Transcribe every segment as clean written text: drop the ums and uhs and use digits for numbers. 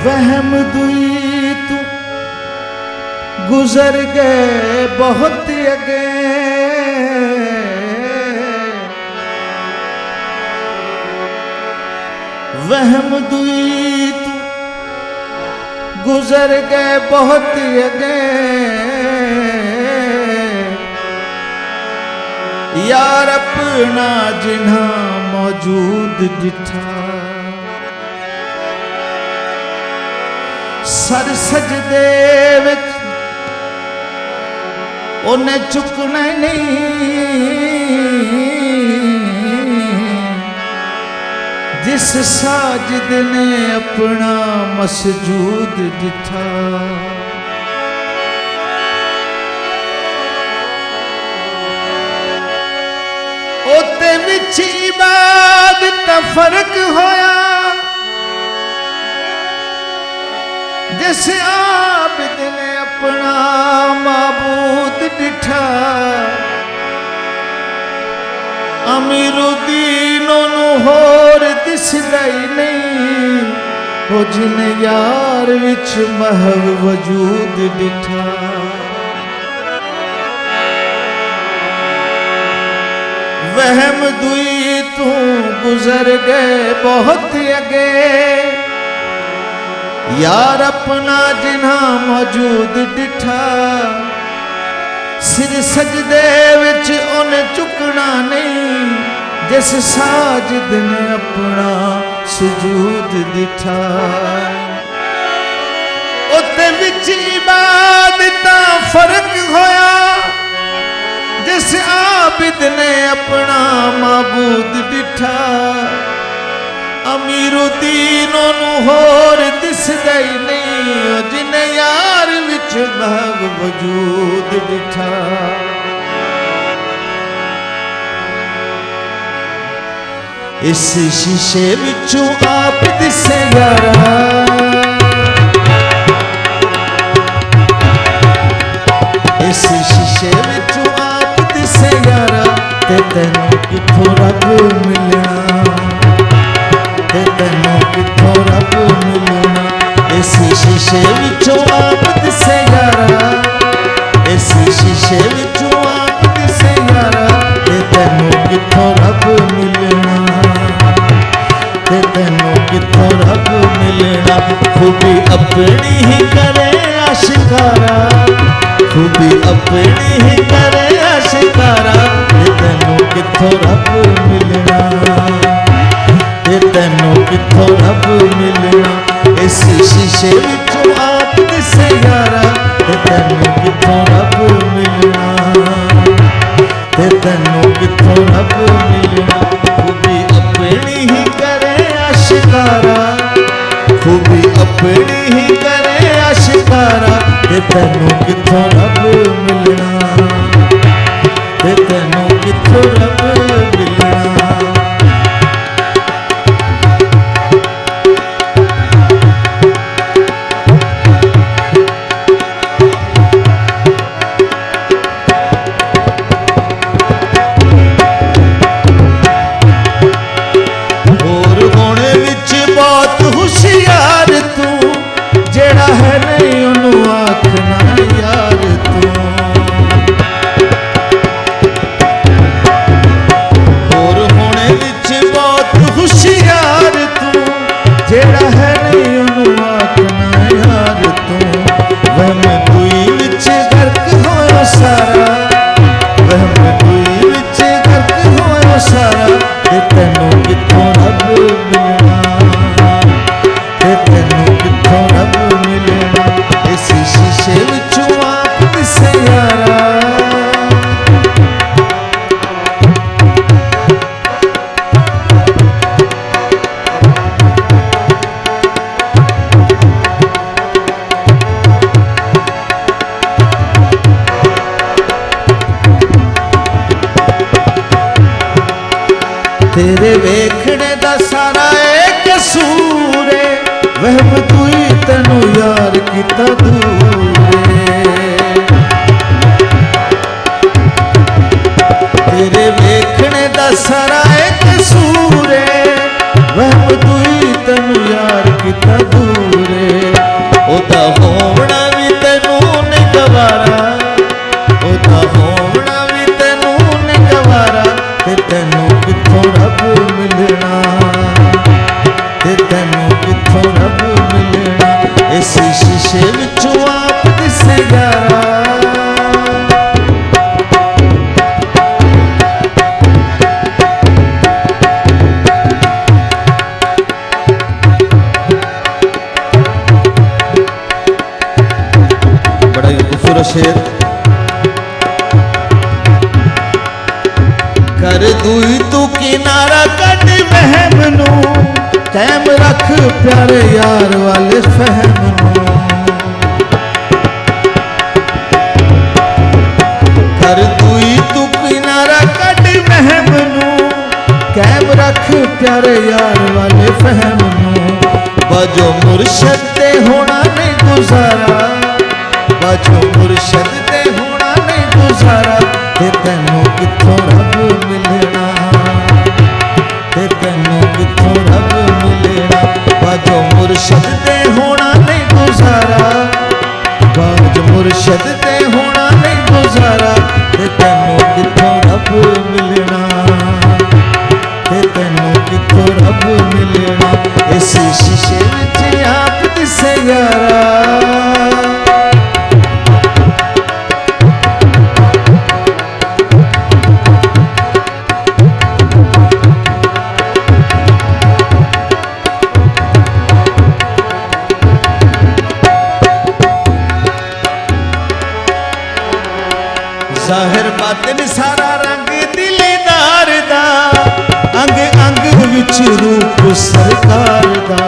वहम दुई तू गुजर गए बहुत अगे, वहम दुई तू गुजर गए बहुत अगे, यार अपना जिन्हा मौजूद दिठा, सर सजदे विच उन्हें चुकना नहीं, जिस साजिद ने अपना मसजूद दिठा। ओते विच इबादत दा फर्क होया, जिस आबिद ने अपना माबूद दिठा। अमीरुद्दीनों नू होर दिसदा ही नहीं, हो जिने यार विच महव वजूद दिठा। वहम दुई तू गुजर गए बहुत अगे, यार अपना जिन्हा मौजूद दिठा। सिर सजदे विच उन्हें चुकना नहीं, जिस साजिद ने अपना सुजूद दिठा। उते विच इबादत दा फर्क होया, जिस आबिद ने अपना माबूद दिठा। अमीरुद्दीनों नू होर दिसदा ही नहीं, जिन्हें यार विच महव वजूद दिठा। इस शीशे विचों आप दिसे यारा, इस शीशे विचों आप दिसे यारा, ते तैनूं किथों रब मिलना, ते तैनूं किथों रब मिलना। इस शीशे विचों आप दिसे यारा, इस शीशे विचों आप दिसे यारा, ते तैनूं किथों रब मिलना, ते तैनूं किथों रब मिलना। खूबी अपनी ही करे आशिकारा, खूबी अपनी ही करे आशिकारा, ते तैनूं किथों रब मिलना, ते तैनूं किथों रब मिलना। इस शीशे विचों आप दिसे यारा, ते तैनूं किथों रब मिलना, ते तैनूं किथों रब मिलना। खूबी अपनी ही करे आशिकारा, खूबी अपनी ही करे आशिकारा, ते तैनूं किथों रब मिलना, ते तैनूं किथों रब मिलना। होशियार तू जेड़ा है नहीं उन्हों आखना यार तू, तेरे वेखने दा सारा एक कसूर है, वहम तू ही तेनू यार किता दूर है। तेरे वेखने दा सारा एक कसूर है, वहम तू ही तेनू यार किता दूर है। ओदा होना भी तेनू नहीं गवारा, ओदा होना भी तेनू नहीं गवारा, ते तेनू किथों रब मिलना, ते तेनू किथों रब मिलना। इस शीशे विचों आप दिसे यारा, बड़ा ही खूबसूरत शेर। कर दूई तू किनारा कट वहम नू, कैम रख प्यारे यार वाले फहम नू। कर दूई तू किनारा कट वहम नू, कैम रख प्यारे यार वाले फहम नू। बाजो मुर्शद ते होना नहीं गुजारा, बाजो मुर्शद ते होना नहीं गुजारा, ते तैनू किथों रब मिलना, ते तैनू किथों रब मिलना। बाजो मुर्शद ते होना नहीं गुजारा, बाज मुर्शद ते होना नहीं गुजारा, ते तैनू किथों रब मिलना, ते तैनू किथों रब मिलना। इस शीशे विच आप दिसे यारा, जाहिर बातिन सारा रंग दिलदार दा, अंग अंग विच रूप सरकार दा।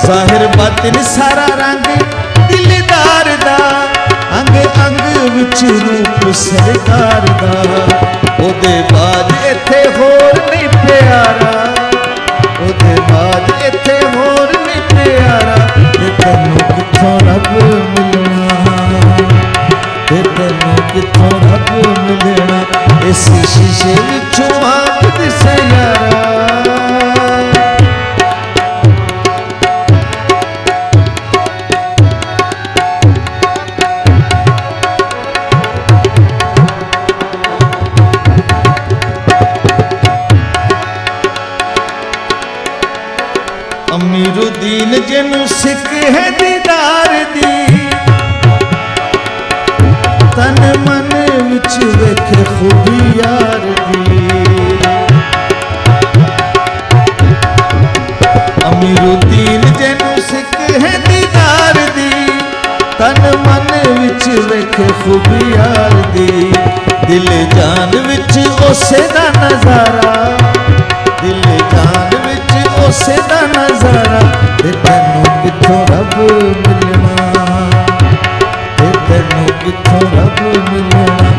जाहिर बातिन सारा रंग दिलदार दा, अंग अंग विच रूप सरकार दा। ओदे बाद इत्थे होर नहीं प्यारा, ओदे बाद इत्थे होर नहीं प्यारा, ते तैनू किथों रब मिलना, ते तैनू किथों रब मिलना। इस शीशे विचों आप दिसे यारा, अमीरुद्दीन जिन्नू सिक है दीदार दी, तन मन विच वेखे खूबी यार दी। अमीरुद्दीन जिन्नू सिक है दीदार दी, तन मन विच वेखे खूबी यार दी। दिल जान विच उसे दा नजारा, दिल जान विच उसे दा नजारा, ते तैनू किथों रब मिलना, ते तैनू किथों रब मिलना।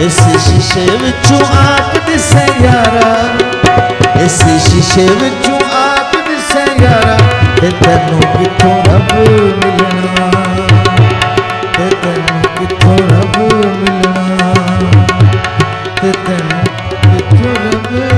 इस शीशे विचों आप दिसे यारा, इस शीशे विचों आप दिसे यारा, ते तैनू किथों रब मिलना, ते तैनू किथों रब मिलना, ते तैनू किथों रब